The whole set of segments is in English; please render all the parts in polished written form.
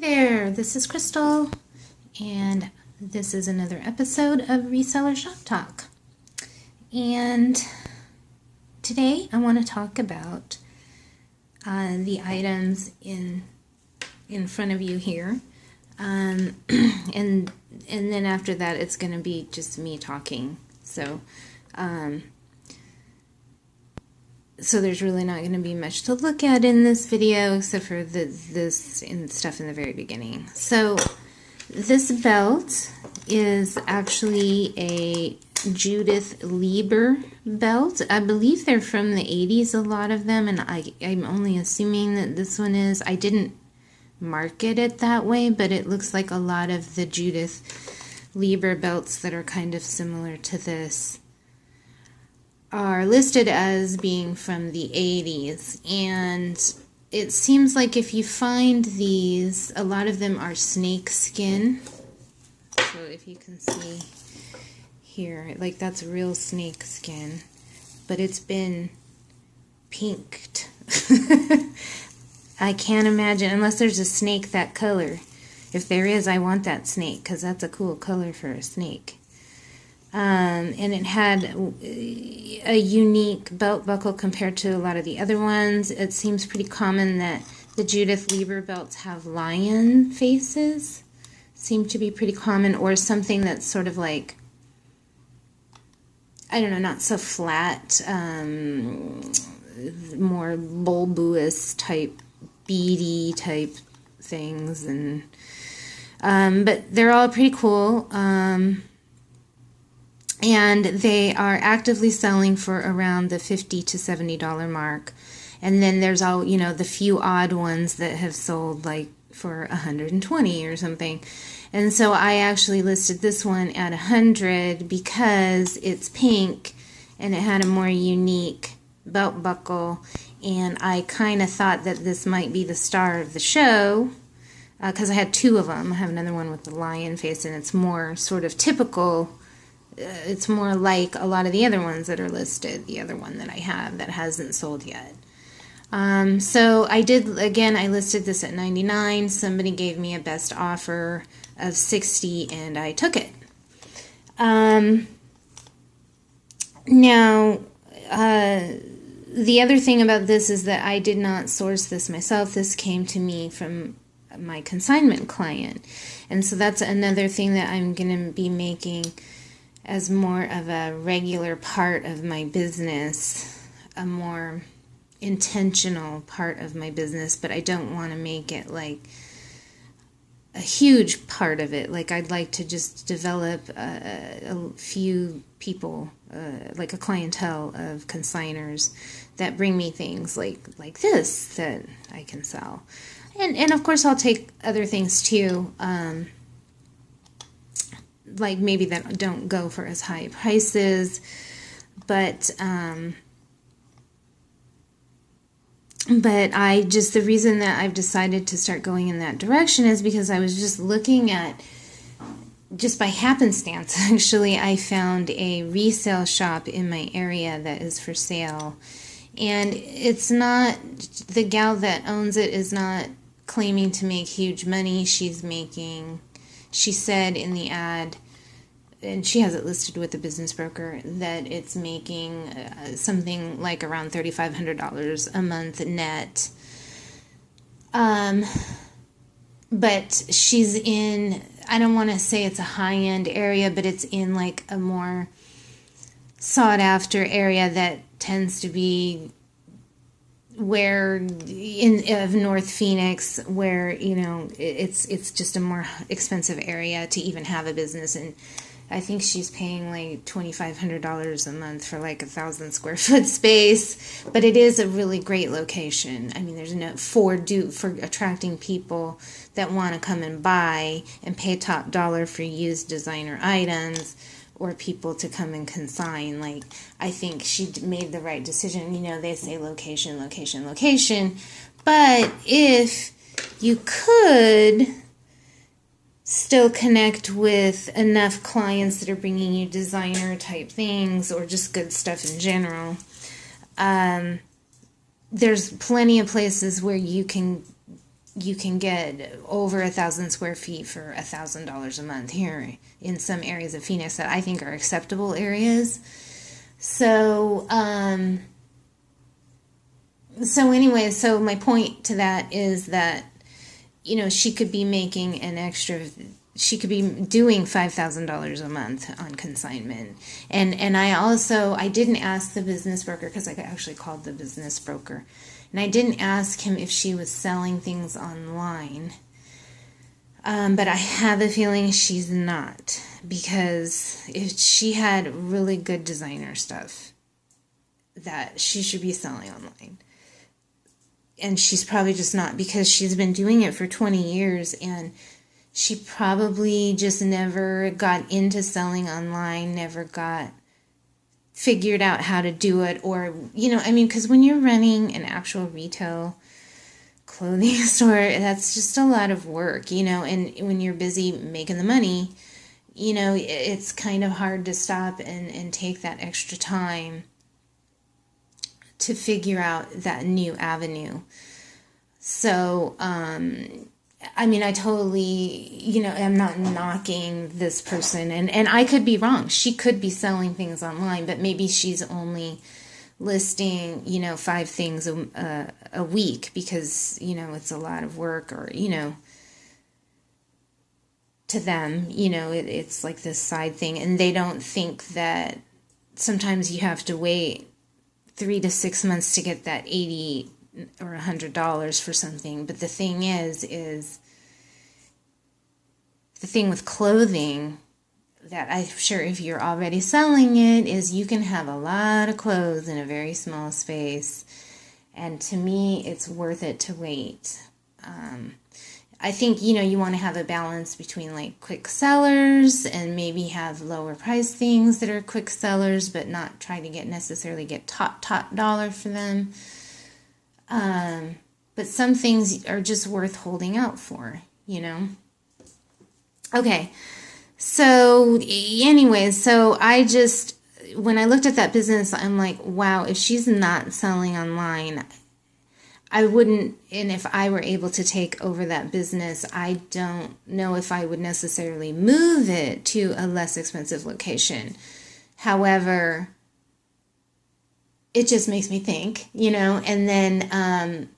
there, this is Crystal, and this is another episode of Reseller Shop Talk. And today I want to talk about the items in front of you here, and then after that it's going to be just me talking. So there's really not going to be much to look at in this video except for this and stuff in the very beginning. So this belt is actually a Judith Lieber belt. I believe they're from the 80s, a lot of them, and I'm only assuming that this one is. I didn't market it that way, but it looks like a lot of the Judith Lieber belts that are kind of similar to this are listed as being from the 80s, and it seems like if you find these, a lot of them are snake skin. So if you can see here, like that's real snake skin, but it's been pinked. I can't imagine, unless there's a snake that color. If there is, I want that snake, because that's a cool color for a snake. And it had a unique belt buckle compared to a lot of the other ones. It seems pretty common that the Judith Lieber belts have lion faces. Seem to be pretty common, or something that's sort of like, I don't know, not so flat, more bulbous type, beady type things. And but they're all pretty cool. And they are actively selling for around the $50 to $70 mark. And then there's all, the few odd ones that have sold like for $120 or something. And so I actually listed this one at $100 because it's pink and it had a more unique belt buckle. And I kind of thought that this might be the star of the show because I had two of them. I have another one with the lion face, and it's more sort of typical. It's more like a lot of the other ones that are listed, the other one that I have that hasn't sold yet. So I did, again, I listed this at $99. Somebody gave me a best offer of $60, and I took it. Now, the other thing about this is that I did not source this myself. This came to me from my consignment client. And so that's another thing that I'm going to be making as more of a regular part of my business, a more intentional part of my business, but I don't want to make it like a huge part of it. Like I'd like to just develop a few people, like a clientele of consigners that bring me things like this that I can sell. And of course I'll take other things too, like maybe that don't go for as high prices, but the reason that I've decided to start going in that direction is because I was just looking at, just by happenstance actually, I found a resale shop in my area that is for sale, and it's not, the gal that owns it is not claiming to make huge money. She said in the ad, and she has it listed with the business broker, that it's making something like around $3,500 a month net. But she's in, I don't want to say it's a high-end area, but it's in like a more sought-after area that tends to be where of North Phoenix, where it's just a more expensive area to even have a business. And I think she's paying like $2,500 a month for like 1,000 square foot space, but it is a really great location. I mean, there's for attracting people that want to come and buy and pay top dollar for used designer items, or people to come and consign. Like, I think she made the right decision. They say location, location, location, but if you could still connect with enough clients that are bringing you designer type things or just good stuff in general, there's plenty of places where you can you can get over 1,000 square feet for $1,000 a month here in some areas of Phoenix that I think are acceptable areas. So, so my point to that is that, she could be making she could be doing $5,000 a month on consignment. And I didn't ask the business broker, because I actually called the business broker, and I didn't ask him if she was selling things online. But I have a feeling she's not, because if she had really good designer stuff that she should be selling online. And she's probably just not, because she's been doing it for 20 years and she probably just never got into selling online, never got figured out how to do it, or, because when you're running an actual retail clothing store, that's just a lot of work, and when you're busy making the money, it's kind of hard to stop and take that extra time to figure out that new avenue. So, I totally, I'm not knocking this person, and I could be wrong. She could be selling things online, but maybe she's only listing, 5 things a week, because, it's a lot of work, or, to them, it's like this side thing, and they don't think that sometimes you have to wait 3 to 6 months to get that $80 or $100 for something. But the thing is the thing with clothing, that I'm sure if you're already selling it, is you can have a lot of clothes in a very small space. And to me, it's worth it to wait. I think, you want to have a balance between like quick sellers and maybe have lower price things that are quick sellers, but not try to necessarily get top dollar for them. But some things are just worth holding out for, Okay. So anyways, when I looked at that business, I'm like, wow, if she's not selling online, I wouldn't, and if I were able to take over that business, I don't know if I would necessarily move it to a less expensive location. However, it just makes me think, and then,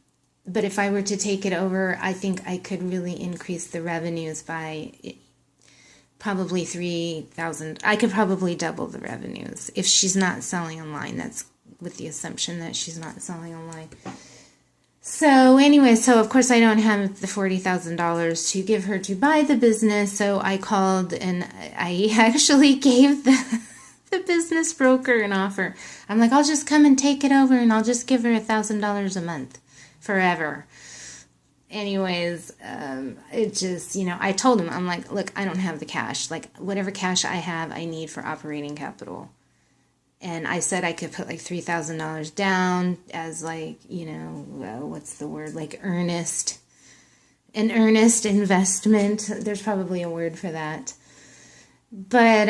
but if I were to take it over, I think I could really increase the revenues by probably 3,000. I could probably double the revenues if she's not selling online. That's with the assumption that she's not selling online. So anyway, of course I don't have the $40,000 to give her to buy the business. So I called and I actually gave the business broker an offer. I'm like, I'll just come and take it over, and I'll just give her $1,000 a month forever. Anyways, it just, I told him, I'm like, look, I don't have the cash. Like, whatever cash I have, I need for operating capital. And I said I could put like $3,000 down as like, what's the word? Like an earnest investment. There's probably a word for that. But,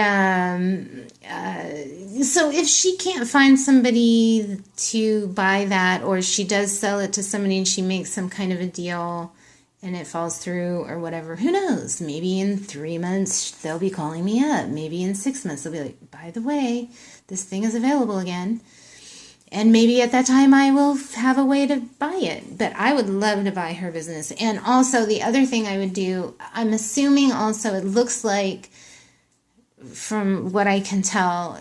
so if she can't find somebody to buy that, or she does sell it to somebody and she makes some kind of a deal and it falls through or whatever, who knows? Maybe in 3 months they'll be calling me up. Maybe in 6 months they'll be like, by the way, this thing is available again. And maybe at that time I will have a way to buy it. But I would love to buy her business. And also the other thing I would do, I'm assuming also it looks like, from what I can tell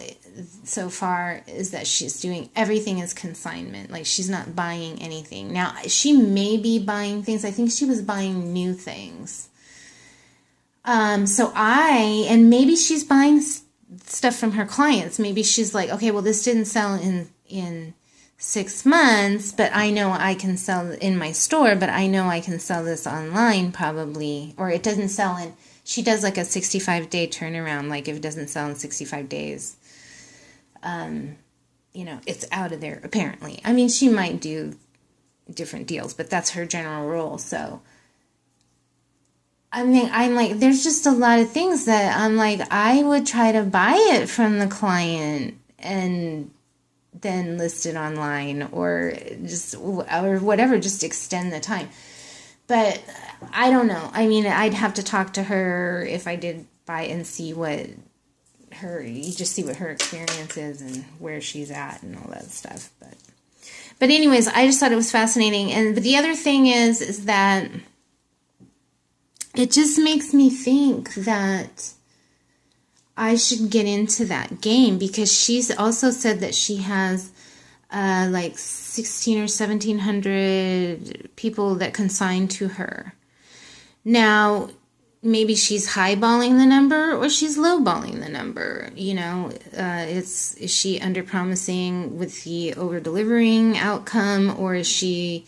so far, is that she's doing everything as consignment. Like, she's not buying anything. Now, she may be buying things. I think she was buying new things. And maybe she's buying stuff from her clients. Maybe she's like, okay, well, this didn't sell in 6 months, but I know I can sell in my store, but I know I can sell this online probably, or it doesn't sell in. She does like a 65-day turnaround. Like, if it doesn't sell in 65 days, it's out of there, apparently. I mean, she might do different deals, but that's her general rule. So, I mean, I'm like, there's just a lot of things that I'm like, I would try to buy it from the client and then list it online, or whatever, just extend the time. But I don't know. I mean, I'd have to talk to her if I did buy and see what you just see what her experience is and where she's at and all that stuff. But anyways, I just thought it was fascinating. But the other thing is that it just makes me think that I should get into that game, because she's also said that she has like 16 or 1700 people that consign to her. Now, maybe she's highballing the number or she's lowballing the number. Is she under-promising with the over-delivering outcome, or is she,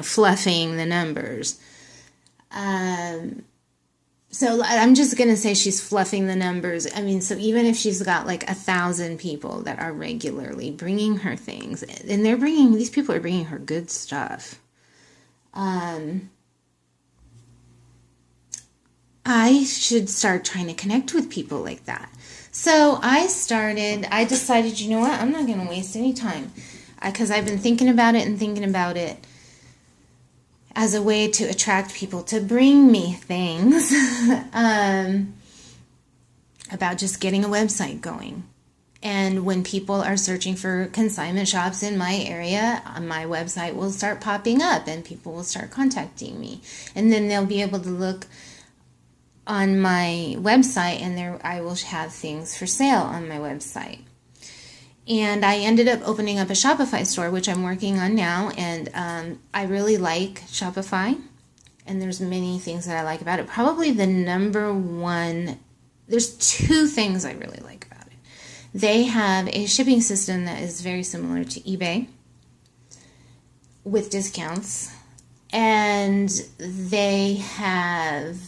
fluffing the numbers? So I'm just going to say she's fluffing the numbers. I mean, so even if she's got like 1,000 people that are regularly bringing her things, and these people are bringing her good stuff. I should start trying to connect with people like that. So I decided, you know what? I'm not going to waste any time, because I've been thinking about it as a way to attract people to bring me things, about just getting a website going. And when people are searching for consignment shops in my area, my website will start popping up and people will start contacting me. And then they'll be able to look on my website, and I will have things for sale on my website. And I ended up opening up a Shopify store, which I'm working on now, and I really like Shopify, and there's many things that I like about it. Probably the number one, there's two things I really like about it. They have a shipping system that is very similar to eBay with discounts, and they have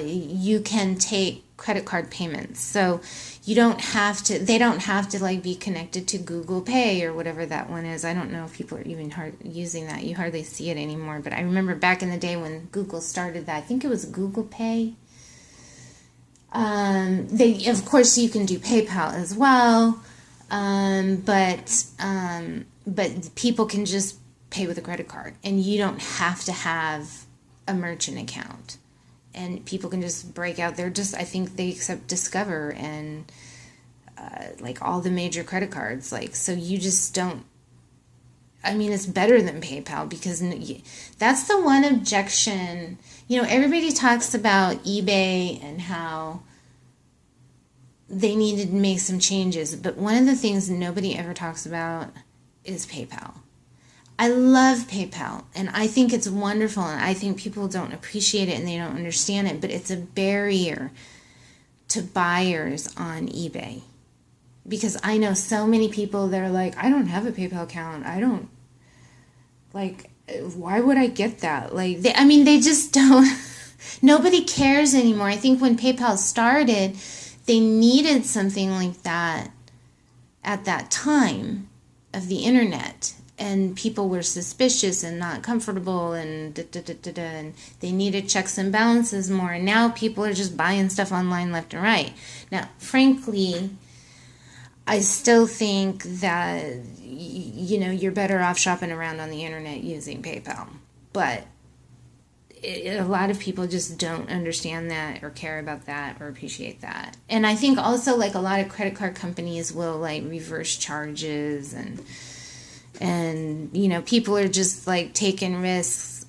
you can take credit card payments. So they don't have to like be connected to Google Pay or whatever that one is. I don't know if people are even using that. You hardly see it anymore. But I remember back in the day when Google started that, I think it was Google Pay. Of course, you can do PayPal as well. But people can just pay with a credit card, and you don't have to have a merchant account. And people can just break out. I think they accept Discover and like all the major credit cards. Like, so you just don't, I mean, it's better than PayPal, because that's the one objection. Everybody talks about eBay and how they needed to make some changes. But one of the things nobody ever talks about is PayPal. I love PayPal, and I think it's wonderful, and I think people don't appreciate it and they don't understand it, but it's a barrier to buyers on eBay. Because I know so many people that are like, I don't have a PayPal account. I don't, like, why would I get that? Like, they just don't, nobody cares anymore. I think when PayPal started, they needed something like that at that time of the internet. And people were suspicious and not comfortable, and and they needed checks and balances more. And now people are just buying stuff online left and right. Now, frankly, I still think that, you're better off shopping around on the internet using PayPal. But a lot of people just don't understand that or care about that or appreciate that. And I think also, like, a lot of credit card companies will, like, reverse charges, and people are just like taking risks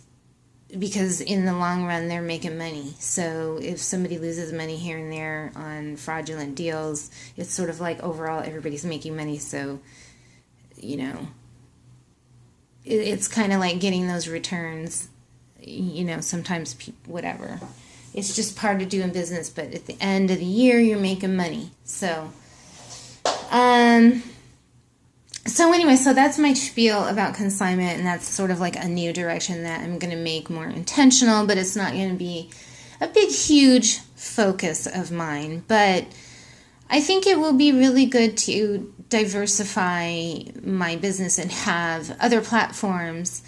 because in the long run they're making money. So if somebody loses money here and there on fraudulent deals, it's sort of like overall everybody's making money. So, it's kind of like getting those returns, sometimes whatever. It's just part of doing business, but at the end of the year you're making money. So anyway, so that's my spiel about consignment, and that's sort of like a new direction that I'm going to make more intentional, but it's not going to be a big, huge focus of mine. But I think it will be really good to diversify my business and have other platforms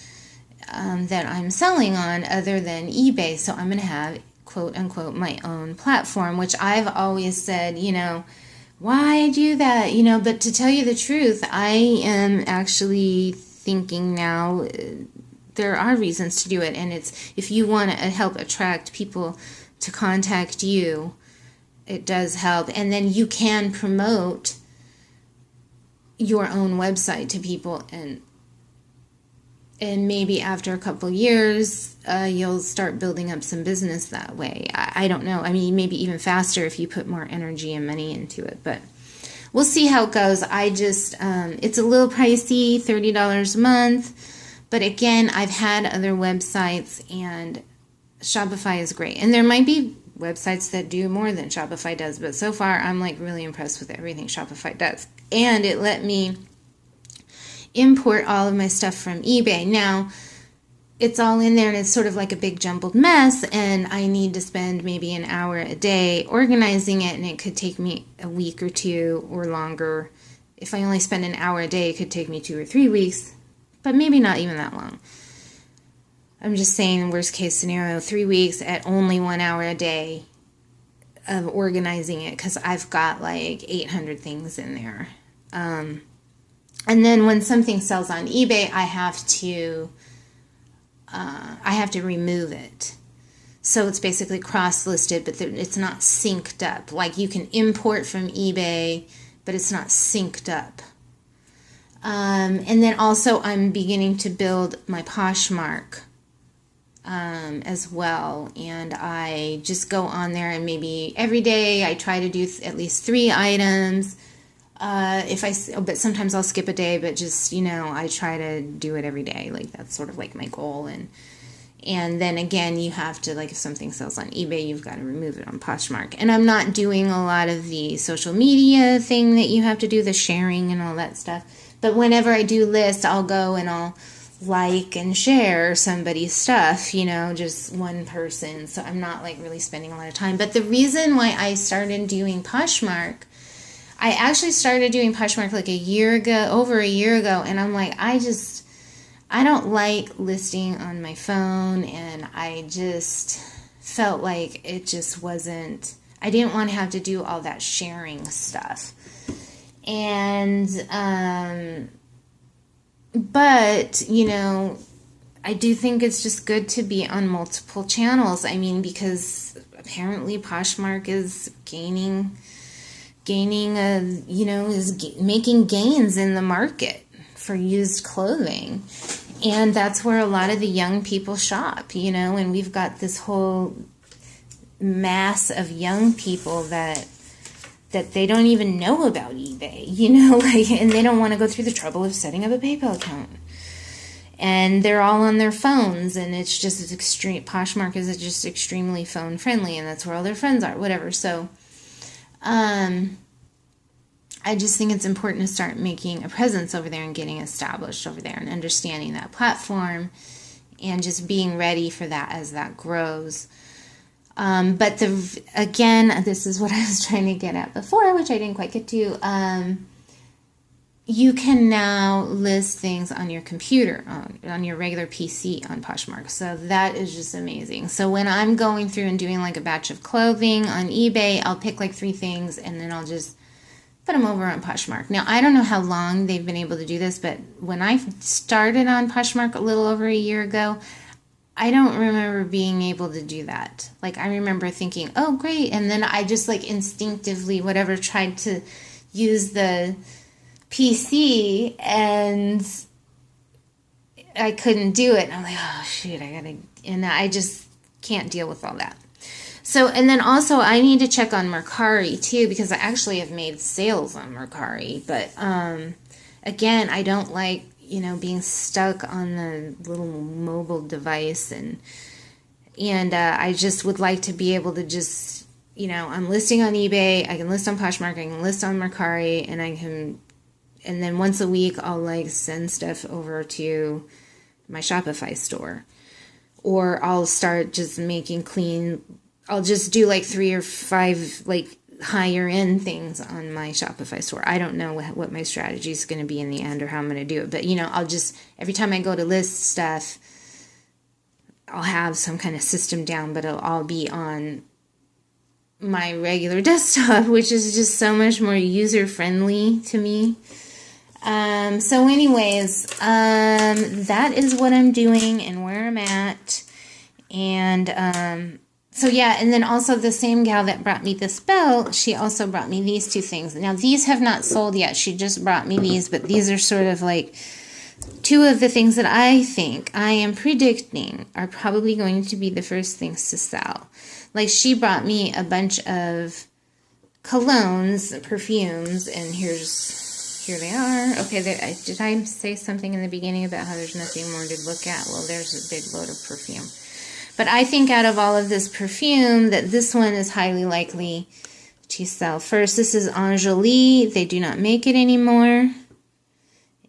that I'm selling on other than eBay. So I'm going to have, quote unquote, my own platform, which I've always said, why do that? But to tell you the truth, I am actually thinking now there are reasons to do it. And it's, if you want to help attract people to contact you, it does help. And then you can promote your own website to people, and maybe after a couple years, you'll start building up some business that way. I don't know. I mean, maybe even faster if you put more energy and money into it, but we'll see how it goes. I just, it's a little pricey, $30 a month, but again, I've had other websites, and Shopify is great. And there might be websites that do more than Shopify does, but so far I'm like really impressed with everything Shopify does. And it let me import all of my stuff from eBay. Now, it's all in there and it's sort of like a big jumbled mess, and I need to spend maybe an hour a day organizing it, and it could take me a week or two or longer. If I only spend an hour a day, it could take me 2 or 3 weeks, but maybe not even that long. I'm just saying, worst case scenario, 3 weeks at only 1 hour a day of organizing it, because I've got like 800 things in there. And then when something sells on eBay, I have to remove it. So it's basically cross-listed, but it's not synced up. Like, you can import from eBay, but it's not synced up. And then also I'm beginning to build my Poshmark as well. And I just go on there, and maybe every day I try to do at least 3 items. But sometimes I'll skip a day, but just, I try to do it every day. Like, that's sort of like my goal. And then again, you have to, like, if something sells on eBay, you've got to remove it on Poshmark. And I'm not doing a lot of the social media thing that you have to do, the sharing and all that stuff. But whenever I do list, I'll go and I'll like and share somebody's stuff, just one person. So I'm not like really spending a lot of time. But the reason why I started doing Poshmark, I actually started doing Poshmark like over a year ago, and I'm like, I don't like listing on my phone, and I just felt like it just wasn't, I didn't want to have to do all that sharing stuff. And, but, I do think it's just good to be on multiple channels. I mean, because apparently Poshmark is is making gains in the market for used clothing. And that's where a lot of the young people shop, and we've got this whole mass of young people that they don't even know about eBay, and they don't want to go through the trouble of setting up a PayPal account. And they're all on their phones, and it's just extreme. Poshmark is just extremely phone friendly, and that's where all their friends are, whatever. So, I just think it's important to start making a presence over there and getting established over there and understanding that platform and just being ready for that as that grows. But again, this is what I was trying to get at before, which I didn't quite get to. You can now list things on your computer, on your regular PC on Poshmark. So that is just amazing. So when I'm going through and doing like a batch of clothing on eBay, I'll pick like 3 things, and then I'll just put them over on Poshmark. Now, I don't know how long they've been able to do this, but when I started on Poshmark a little over a year ago, I don't remember being able to do that. Like, I remember thinking, oh, great. And then I just like instinctively, tried to use the PC, and I couldn't do it. And I'm like, oh, shoot, and I just can't deal with all that. So, and then also I need to check on Mercari too, because I actually have made sales on Mercari. But again, I don't like, being stuck on the little mobile device, and I just would like to be able to just, I'm listing on eBay, I can list on Poshmark, I can list on Mercari, and then once a week I'll like send stuff over to my Shopify store, or I'll start just I'll just do like 3 or 5 like higher end things on my Shopify store. I don't know what my strategy is going to be in the end or how I'm going to do it. But, I'll just, every time I go to list stuff, I'll have some kind of system down, but it'll all be on my regular desktop, which is just so much more user friendly to me. So anyways, that is what I'm doing and where I'm at. And, so yeah, and then also the same gal that brought me this belt, she also brought me these two things. Now these have not sold yet. She just brought me these, but these are sort of like two of the things that I think, I am predicting, are probably going to be the first things to sell. Like she brought me a bunch of colognes, perfumes, and here they are. Okay, did I say something in the beginning about how there's nothing more to look at? Well, there's a big load of perfume. But I think out of all of this perfume, that this one is highly likely to sell first. This is Angélie. They do not make it anymore.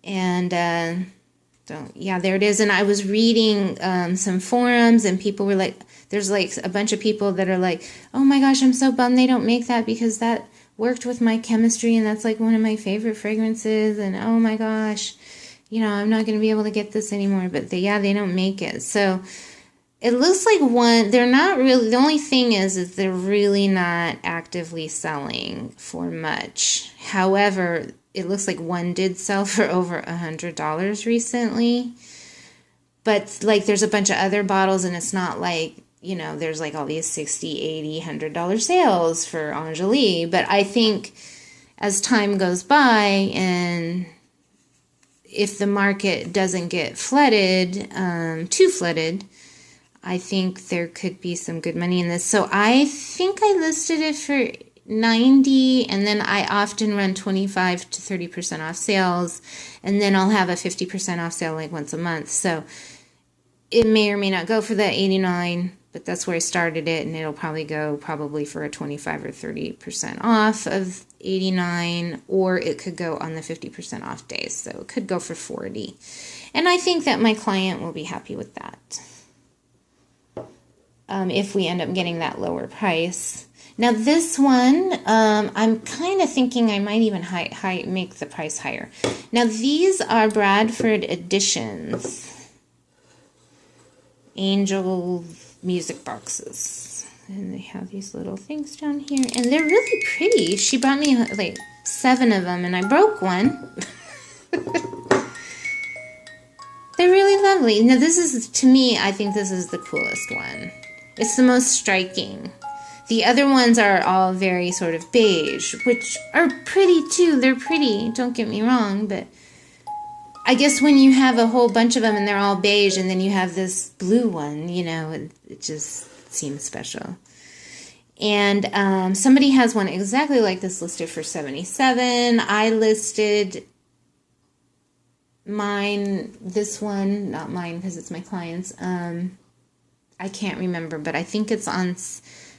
And, yeah, there it is. And I was reading some forums, and people were like, there's like a bunch of people that are like, oh my gosh, I'm so bummed they don't make that because that worked with my chemistry and that's like one of my favorite fragrances. And oh my gosh, you know, I'm not going to be able to get this anymore. But they don't make it. So it looks like they're not really, the only thing is they're really not actively selling for much. However, it looks like one did sell for over $100 recently. But like there's a bunch of other bottles, and it's not like, you know, there's like all these $60, $80, $100 sales for Angélie. But I think as time goes by, and if the market doesn't get flooded, too flooded, I think there could be some good money in this. So I think I listed it for $90, and then I often run 25 to 30% off sales, and then I'll have a 50% off sale like once a month. So it may or may not go for that $89, but that's where I started it, and it'll probably go for a 25 or 30% off of $89, or it could go on the 50% off days. So it could go for $40. And I think that my client will be happy with that. If we end up getting that lower price. Now this one, I'm kind of thinking I might even make the price higher. Now these are Bradford Editions Angel music boxes. And they have these little things down here. And they're really pretty. She brought me like 7 of them, and I broke one. They're really lovely. Now this is, to me, I think this is the coolest one. It's the most striking. The other ones are all very sort of beige, which are pretty too. They're pretty, don't get me wrong, but I guess when you have a whole bunch of them and they're all beige, and then you have this blue one, you know, it just seems special. And somebody has one exactly like this listed for $77. I listed mine, this one, not mine because it's my client's. I can't remember, but I think it's on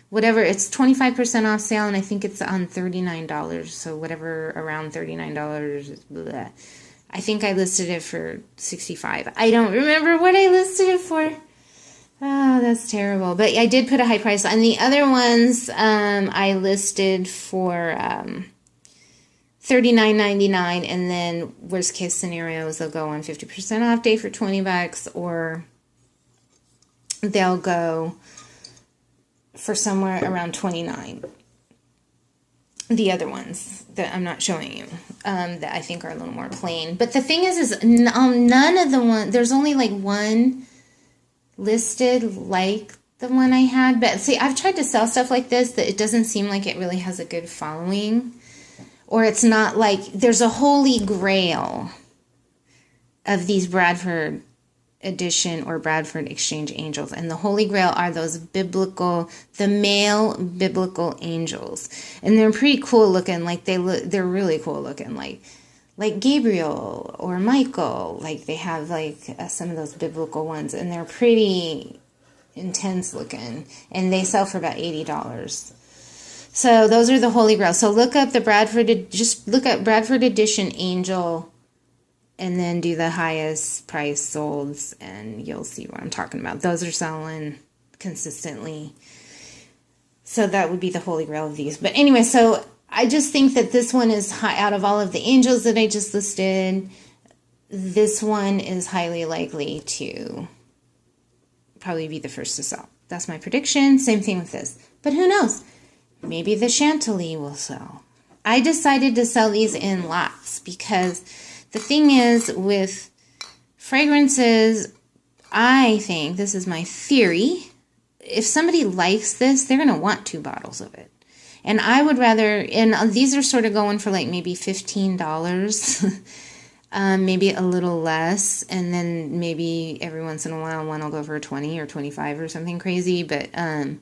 whatever, it's 25% off sale, and I think it's on $39. So whatever, around $39. Blah. I think I listed it for $65. I don't remember what I listed it for. Oh, that's terrible. But I did put a high price on the other ones. I listed for $39.99, and then worst case scenarios, they'll go on 50% off day for $20, or they'll go for somewhere around $29. The other ones that I'm not showing you, that I think are a little more plain. But the thing is none of the ones, there's only like one listed like the one I had. But see, I've tried to sell stuff like this that it doesn't seem like it really has a good following. Or it's not like, there's a holy grail of these Bradford Edition or Bradford Exchange Angels, and the holy grail are those the male biblical angels, and they're pretty cool looking. Like they're really cool looking, like Gabriel or Michael. Like they have like some of those biblical ones, and they're pretty intense looking, and they sell for about $80. So those are the holy grail. So look up just look up Bradford Edition Angel, and then do the highest price solds, and you'll see what I'm talking about. Those are selling consistently. So that would be the holy grail of these. But anyway, so I just think that this one is high out of all of the angels that I just listed. This one is highly likely to probably be the first to sell. That's my prediction. Same thing with this. But who knows? Maybe the Chantilly will sell. I decided to sell these in lots because the thing is with fragrances, I think, this is my theory, if somebody likes this, they're going to want 2 bottles of it. And I would rather, and these are sort of going for like maybe $15, maybe a little less, and then maybe every once in a while one will go for 20 or 25 or something crazy, but, and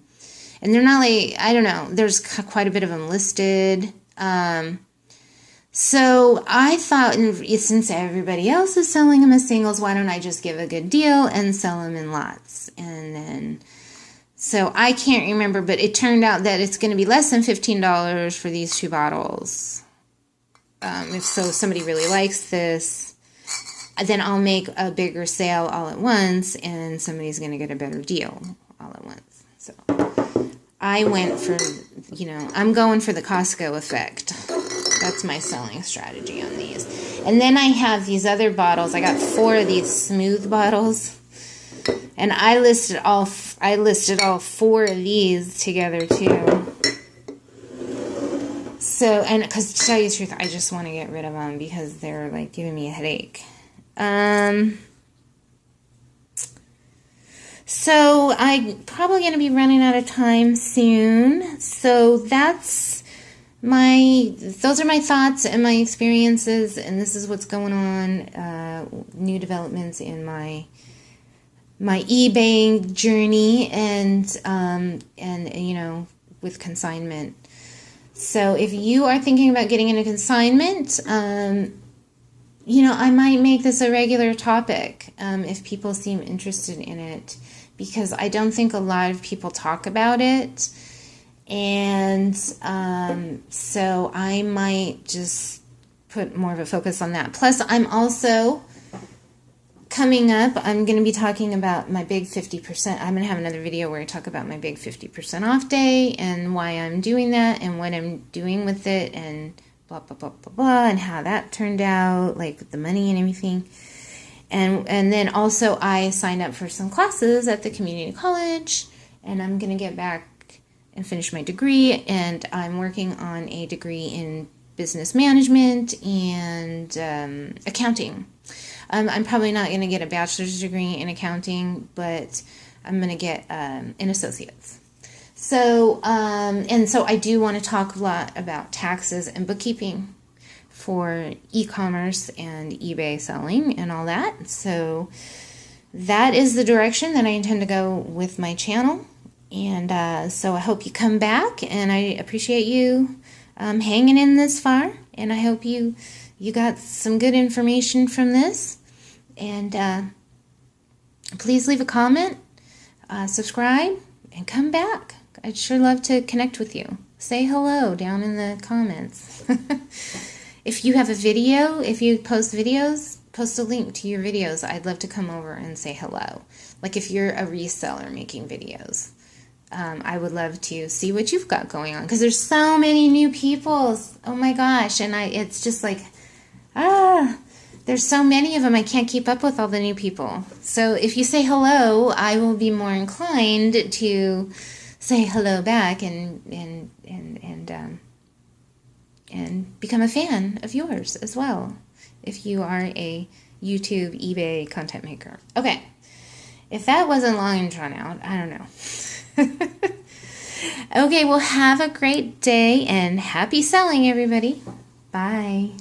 they're not like, I don't know, there's quite a bit of them listed. So I thought, since everybody else is selling them as singles, why don't I just give a good deal and sell them in lots? And then, so I can't remember, but it turned out that it's going to be less than $15 for these 2 bottles. If somebody really likes this, then I'll make a bigger sale all at once, and somebody's going to get a better deal all at once. So I went for, I'm going for the Costco effect. That's my selling strategy on these. And then I have these other bottles. I got 4 of these smooth bottles. And I listed all 4 of these together too. So, and because to tell you the truth, I just want to get rid of them because they're like giving me a headache. So I'm probably going to be running out of time soon. So those are my thoughts and my experiences, and this is what's going on, new developments in my eBay journey and with consignment. So if you are thinking about getting into consignment, I might make this a regular topic, if people seem interested in it, because I don't think a lot of people talk about it. And so I might just put more of a focus on that. Plus, I'm also coming up, I'm going to be talking about my big 50%. I'm going to have another video where I talk about my big 50% off day and why I'm doing that and what I'm doing with it and blah, blah, blah, blah, blah, and how that turned out, like with the money and everything. And then also I signed up for some classes at the community college, and I'm going to get back and finish my degree, and I'm working on a degree in business management and accounting. I'm probably not going to get a bachelor's degree in accounting, but I'm going to get an associate's. So, so I do want to talk a lot about taxes and bookkeeping for e-commerce and eBay selling and all that. So that is the direction that I intend to go with my channel. And so I hope you come back, and I appreciate you hanging in this far, and I hope you got some good information from this. And please leave a comment, subscribe, and come back. I'd sure love to connect with you. Say hello down in the comments. If you have a video, if you post videos, post a link to your videos. I'd love to come over and say hello. Like if you're a reseller making videos. I would love to see what you've got going on, because there's so many new people. Oh my gosh. And it's just like, there's so many of them. I can't keep up with all the new people. So if you say hello, I will be more inclined to say hello back and become a fan of yours as well, if you are a YouTube, eBay content maker. Okay. If that wasn't long and drawn out, I don't know. Okay, well, have a great day and happy selling, everybody. Bye.